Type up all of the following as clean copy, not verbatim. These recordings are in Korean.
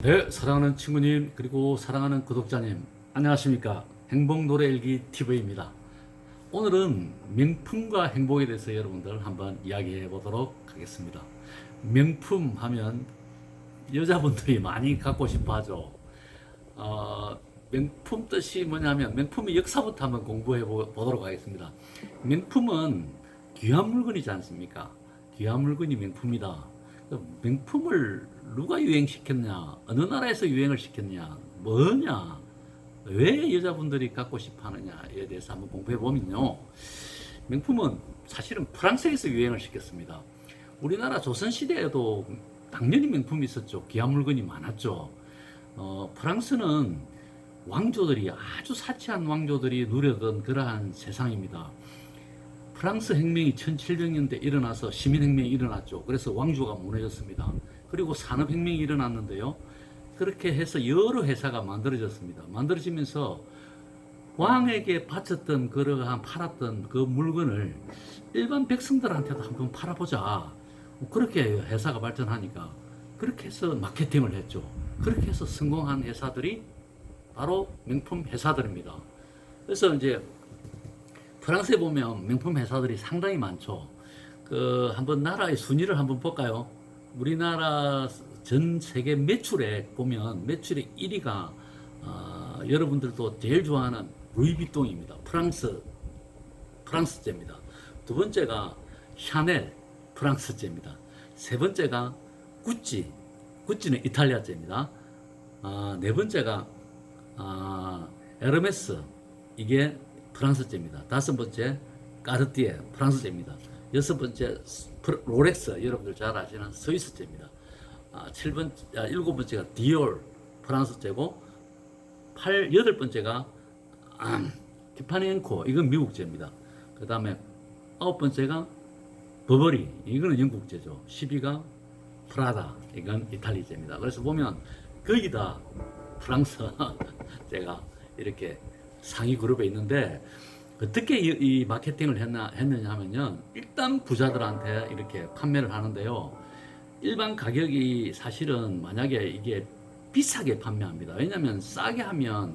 네, 사랑하는 친구님 그리고 사랑하는 구독자님 안녕하십니까. 행복노래일기 TV입니다. 오늘은 명품과 행복에 대해서 여러분들 한번 이야기해 보도록 하겠습니다. 명품 하면 여자분들이 많이 갖고 싶어 하죠. 명품 뜻이 뭐냐면 명품의 역사부터 한번 공부해 보도록 하겠습니다. 명품은 귀한 물건이지 않습니까? 귀한 물건이 명품이다. 명품을 누가 유행시켰냐, 어느 나라에서 유행을 시켰냐, 뭐냐, 왜 여자분들이 갖고 싶어 하느냐에 대해서 한번 공부해 보면요. 명품은 사실은 프랑스에서 유행을 시켰습니다. 우리나라 조선시대에도 당연히 명품이 있었죠. 귀한 물건이 많았죠. 프랑스는 왕조들이 아주 사치한 왕조들이 누려던 그러한 세상입니다. 프랑스 혁명이 1700년대 일어나서 시민혁명이 일어났죠. 그래서 왕조가 무너졌습니다. 그리고 산업혁명이 일어났는데요. 그렇게 해서 여러 회사가 만들어졌습니다. 만들어지면서 왕에게 바쳤던 그러한 팔았던 그 물건을 일반 백성들한테도 한번 팔아보자. 그렇게 회사가 발전하니까 그렇게 해서 마케팅을 했죠. 그렇게 해서 성공한 회사들이 바로 명품 회사들입니다. 그래서 이제 프랑스에 보면 명품 회사들이 상당히 많죠. 한번 나라의 순위를 한번 볼까요? 우리나라 전 세계 매출액 보면 매출의 1위가 여러분들도 제일 좋아하는 루이비통입니다. 프랑스제입니다. 두 번째가 샤넬, 프랑스제입니다. 세 번째가 구찌는 이탈리아제입니다. 네 번째가 에르메스, 이게 프랑스제입니다. 다섯 번째 까르띠에, 프랑스제입니다. 여섯 번째 롤렉스, 여러분들 잘 아시는 스위스제입니다. 일곱 번째가 디올, 프랑스제고, 여덟 번째가 티파니 앤코, 이건 미국제입니다. 그 다음에 아홉 번째가 버버리, 이거는 영국제죠. 10위가 프라다, 이건 이탈리제입니다. 그래서 보면 거의 다 프랑스제가 이렇게 상위 그룹에 있는데, 어떻게 이 마케팅을 했느냐 하면요. 일단 부자들한테 이렇게 판매를 하는데요. 일반 가격이 사실은 만약에 이게 비싸게 판매합니다. 왜냐하면 싸게 하면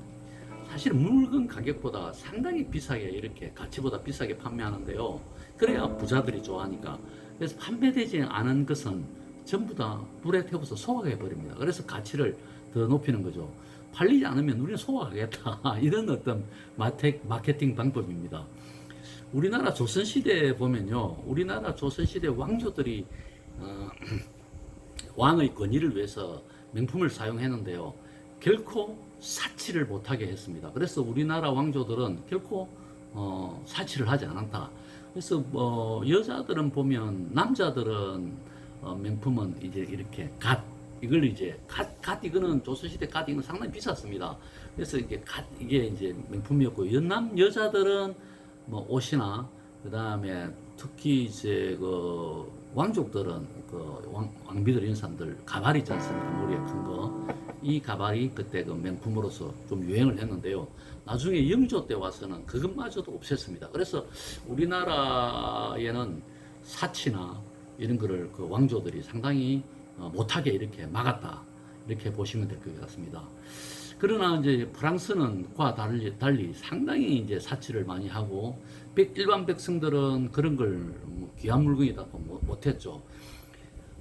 사실 물건 가격보다 상당히 비싸게, 이렇게 가치보다 비싸게 판매하는데요. 그래야 부자들이 좋아하니까. 그래서 판매되지 않은 것은 전부 다 불에 태워서 소각해 버립니다. 그래서 가치를 더 높이는 거죠. 팔리지 않으면 우리는 소각하겠다. 이런 어떤 마케팅 방법입니다. 우리나라 조선시대에 보면요. 우리나라 조선시대 왕조들이 왕의 권위를 위해서 명품을 사용했는데요. 결코 사치를 못하게 했습니다. 그래서 우리나라 왕조들은 결코 사치를 하지 않았다. 그래서 여자들은 보면, 남자들은 명품은 이제 이렇게 이걸 이제 이거는 조선시대 이거는 상당히 비쌌습니다. 그래서 이게 이제 명품이었고, 여자들은 뭐 옷이나, 그 다음에 특히 이제 왕족들은 왕비들 이런 사람들 가발 있지 않습니까? 머리에 큰 거. 이 가발이 그때 명품으로서 좀 유행을 했는데요. 나중에 영조 때 와서는 그것마저도 없앴습니다. 그래서 우리나라에는 사치나 이런 거를 왕조들이 상당히 못하게 이렇게 막았다. 이렇게 보시면 될 것 같습니다. 그러나 이제 프랑스는과 달리 상당히 이제 사치를 많이 하고, 일반 백성들은 그런 걸 귀한 물건이라고 못했죠.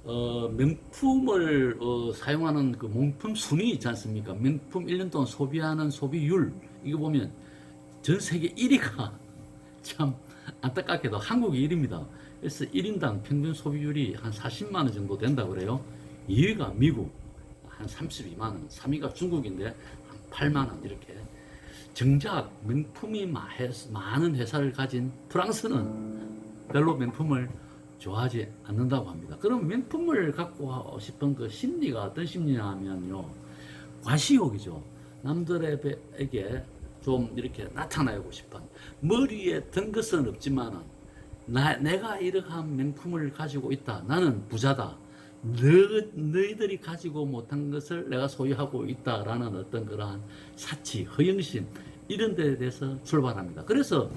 명품을 사용하는 그 명품 순위 있지 않습니까? 명품 1년 동안 소비하는 소비율, 이거 보면 전 세계 1위가 참 안타깝게도 한국이 1위입니다. 그래서 1인당 평균 소비율이 한 40만 원 정도 된다고 그래요. 2위가 미국 한 32만 원, 3위가 중국인데 한 8만 원, 이렇게. 정작 명품이 많은 회사를 가진 프랑스는 별로 명품을 좋아하지 않는다고 합니다. 그럼 명품을 갖고 싶은 그 심리가 어떤 심리냐 하면요. 과시욕이죠. 남들에게 좀 이렇게 나타나고 싶은, 머리에 든 것은 없지만은 내가 이러한 명품을 가지고 있다. 나는 부자다. 너희들이 가지고 못한 것을 내가 소유하고 있다라는 어떤 그러한 사치, 허영심, 이런 데에 대해서 출발합니다. 그래서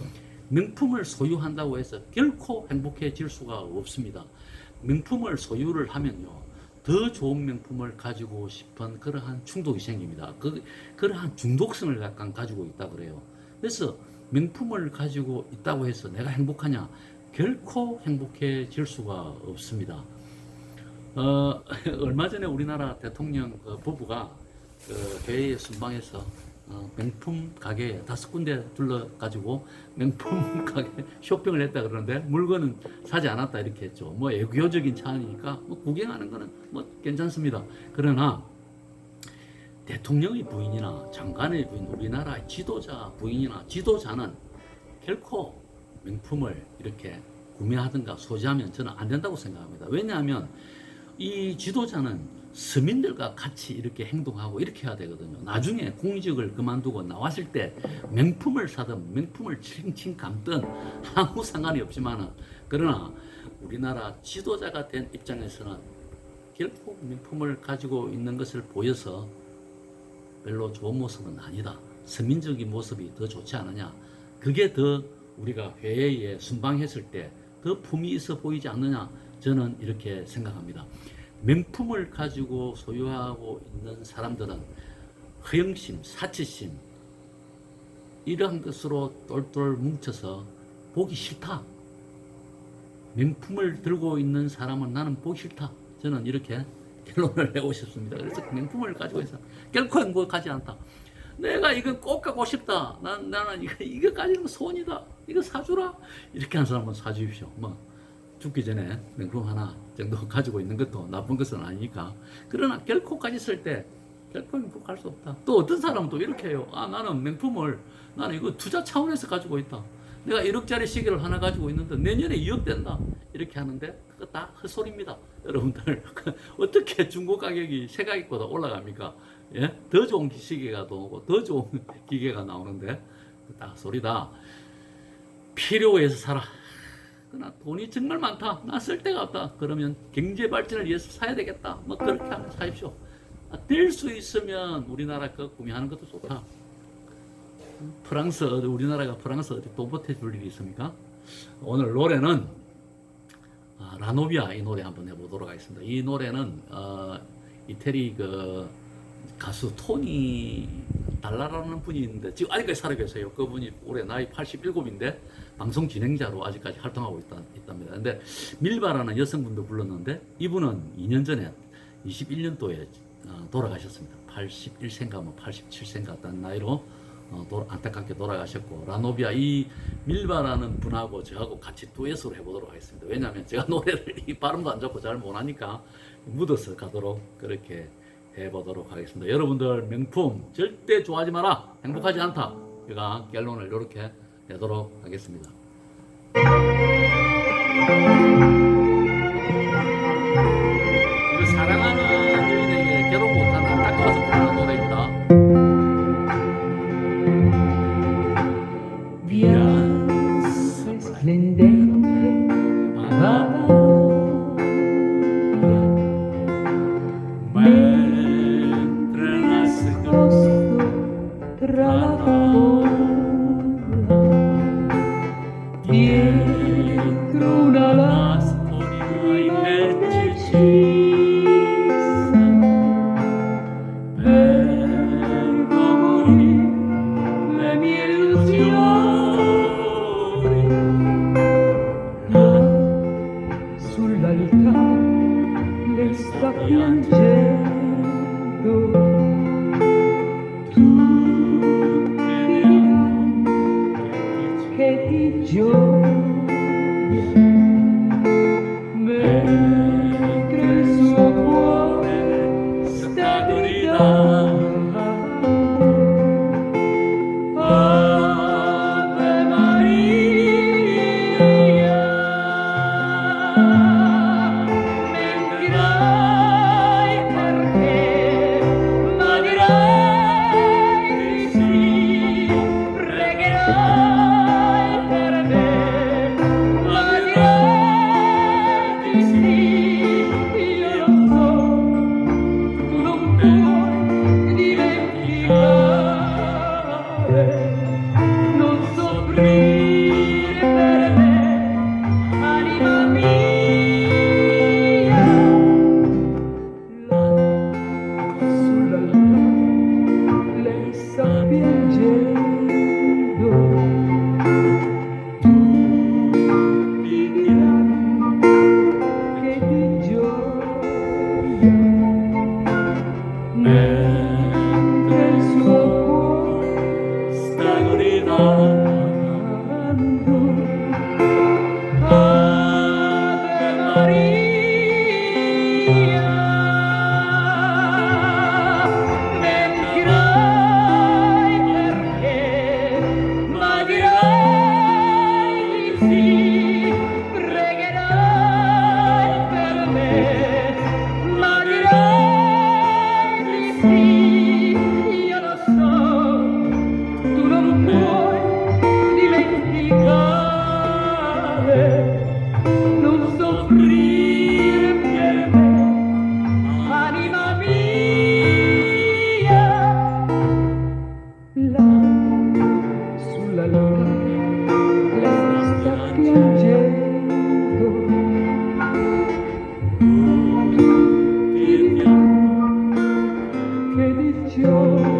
명품을 소유한다고 해서 결코 행복해질 수가 없습니다. 명품을 소유를 하면요. 더 좋은 명품을 가지고 싶은 그러한 충동이 생깁니다. 그러한 중독성을 약간 가지고 있다 그래요. 그래서 명품을 가지고 있다고 해서 내가 행복하냐? 결코 행복해질 수가 없습니다. 얼마 전에 우리나라 대통령 부부가 회의에 순방해서 명품 가게에 5군데 둘러가지고 명품 가게 쇼핑을 했다 그러는데 물건은 사지 않았다 이렇게 했죠. 뭐 애교적인 차원이니까 뭐 구경하는 거는 뭐 괜찮습니다. 그러나 대통령의 부인이나 장관의 부인, 우리나라 지도자 부인이나 지도자는 결코 명품을 이렇게 구매하든가 소지하면 저는 안 된다고 생각합니다. 왜냐하면 이 지도자는 서민들과 같이 이렇게 행동하고 이렇게 해야 되거든요. 나중에 공직을 그만두고 나왔을 때 명품을 사든 명품을 칭칭 감든 아무 상관이 없지만은, 그러나 우리나라 지도자가 된 입장에서는 결코 명품을 가지고 있는 것을 보여서 별로 좋은 모습은 아니다. 서민적인 모습이 더 좋지 않느냐. 그게 더 우리가 회의에 순방했을 때 더 품이 있어 보이지 않느냐. 저는 이렇게 생각합니다. 명품을 가지고 소유하고 있는 사람들은 허영심, 사치심 이러한 것으로 똘똘 뭉쳐서 보기 싫다. 명품을 들고 있는 사람은 나는 보기 싫다. 저는 이렇게 결론을 내고 싶습니다. 그래서 명품을 가지고 있어 결코 행복하지 않다. 내가 이건 꼭 갖고 싶다. 나는 이거 가지는 소원이다. 이거 사주라. 이렇게 한 사람은 사주십시오. 뭐 죽기 전에 명품 하나 정도 가지고 있는 것도 나쁜 것은 아니니까. 그러나 결코 가졌을 때 결코 행복할 수 없다. 또 어떤 사람은 또 이렇게 해요. 나는 명품을 나는 이거 투자 차원에서 가지고 있다. 내가 1억짜리 시계를 하나 가지고 있는데 내년에 2억 된다. 이렇게 하는데 그거 다 헛소리입니다. 여러분들 어떻게 중고 가격이 새 가격보다 올라갑니까? 예? 더 좋은 시계가 나오고 더 좋은 기계가 나오는데 다 소리다. 필요해서 사라. 그러나 돈이 정말 많다. 나 쓸 데가 없다. 그러면 경제 발전을 위해서 사야 되겠다. 뭐 그렇게 하면 사십시오. 될 수 있으면 우리나라 거 구매하는 것도 좋다. 프랑스, 우리나라가 프랑스 어디 또 보태줄 일이 있습니까? 오늘 노래는 라노비아 이 노래 한번 해보도록 하겠습니다. 이 노래는 이태리 그 가수 토니 달라라는 분이 있는데 지금 아직까지 살아 계세요. 그분이 올해 나이 87인데 방송 진행자로 아직까지 활동하고 있답니다. 근데 밀바라는 여성분도 불렀는데 이분은 2년 전에 21년도에 돌아가셨습니다. 81세인가 뭐 87세인가 어떤 나이로 안타깝게 돌아가셨고, 라노비아 이 밀바라는 분하고 저하고 같이 듀엣으로 해보도록 하겠습니다. 왜냐하면 제가 노래를 이 발음도 안 좋고 잘 못하니까 묻어서 가도록 그렇게 해보도록 하겠습니다. 여러분들 명품 절대 좋아하지 마라. 행복하지 않다. 제가 결론을 이렇게 내도록 하겠습니다. 사랑하는 여인에게 결혼 못한 안타까워서 부르는 노래입니다. Splendente mentre nascosto tra la folla dietro una lastra indecisa vedo morire le mie illusioni. Sull'altare le sta piangendo tutte le anime che di gioia, mentre il suo cuore sta gridando Ave Maria. Mentirai perché, ma dirai di sì, pregherai per me, ma dirai di sì. Io lo so, tu non puoi 될 수 없고 스타그리다 아베 마리아 mentirai perché ma dirai di sì pregherai per me ma dirai di sì io lo so tu non puoi dimenticare non soffrire per me anima mia là sulla luna lei sta piangendo che di gioia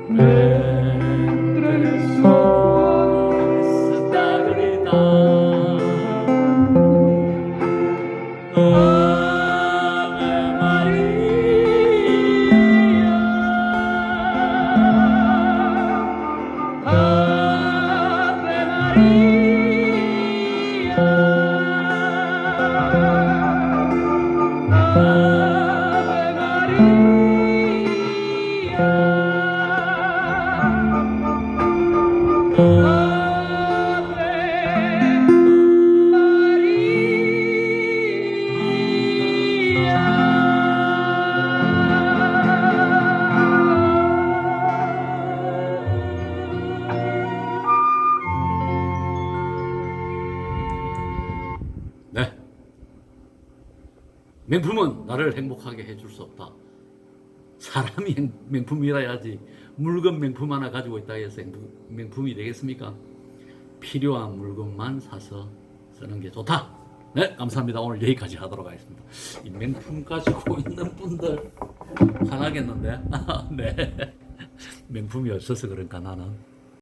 mentre il suo cuore sta gridando Ave Maria Ave Maria Ave 네. 명품은 나를 행복하게 해줄 수 없다. 사람이 명품이라야지 물건 명품 하나 가지고 있다 해서 명품이 되겠습니까? 필요한 물건만 사서 쓰는 게 좋다. 네, 감사합니다. 오늘 여기까지 하도록 하겠습니다. 이 명품 가지고 있는 분들 화나겠는데? 네. 명품이 없어서 그런가 나는.